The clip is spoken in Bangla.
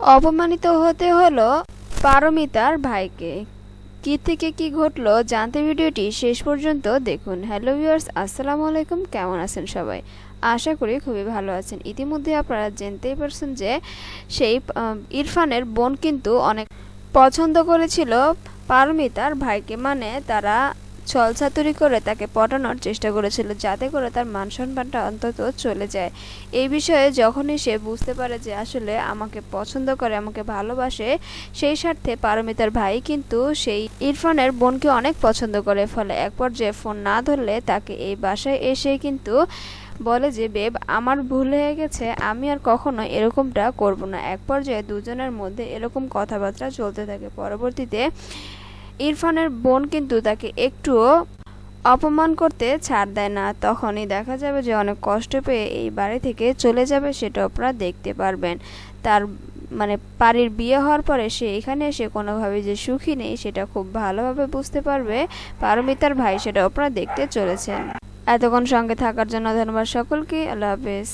অপমানিত হতে হলো পারমিতার ভাইকে। কি থেকে কি ঘটলো জানতে ভিডিওটি শেষ পর্যন্ত দেখুন। হ্যালো ভিউয়ার্স, আসসালামু আলাইকুম। কেমন আছেন সবাই? আশা করি খুবই ভালো আছেন। ইতিমধ্যে আপনারা জানতেই পারছেন যে সেই ইরফানের বোন কিন্তু অনেক পছন্দ করেছিল পারমিতার ভাইকে, মানে তারা ছলছাতুরি করে তাকে পটানোর চেষ্টা করেছিল যাতে করে তার মান সম্মানটা অন্তত চলে যায়। এই বিষয়ে যখনই সে বুঝতে পারে যে আসলে আমাকে পছন্দ করে, আমাকে ভালোবাসে, সেই স্বার্থে পারমিতার ভাই কিন্তু সেই ইরফানের বোনকে অনেক পছন্দ করে। ফলে এক পর্যায়ে ফোন না ধরলে তাকে এই বাসায় এসে কিন্তু বলে যে বেব, আমার ভুল হয়ে গেছে, আমি আর কখনো এরকমটা করব না। এক পর্যায়ে দুজনের মধ্যে এরকম কথাবার্তা চলতে থাকে। পরবর্তীতে ইরফানের বোন কিন্তু তাকে একটুও অপমান করতে ছাড় দেয় না। তখনই দেখা যাবে যে অনেক কষ্ট পেয়ে এই বাড়ি থেকে চলে যাবে, সেটা আপনারা দেখতে পারবেন। তার মানে পারির বিয়ে হওয়ার পরে সে এখানে এসে কোনোভাবে যে সুখী নেই সেটা খুব ভালোভাবে বুঝতে পারবে পারমিতার ভাই, সেটা আপনারা দেখতে চলেছেন। এতক্ষণ সঙ্গে থাকার জন্য ধন্যবাদ সকলকে। আল্লাহ হাফেজ।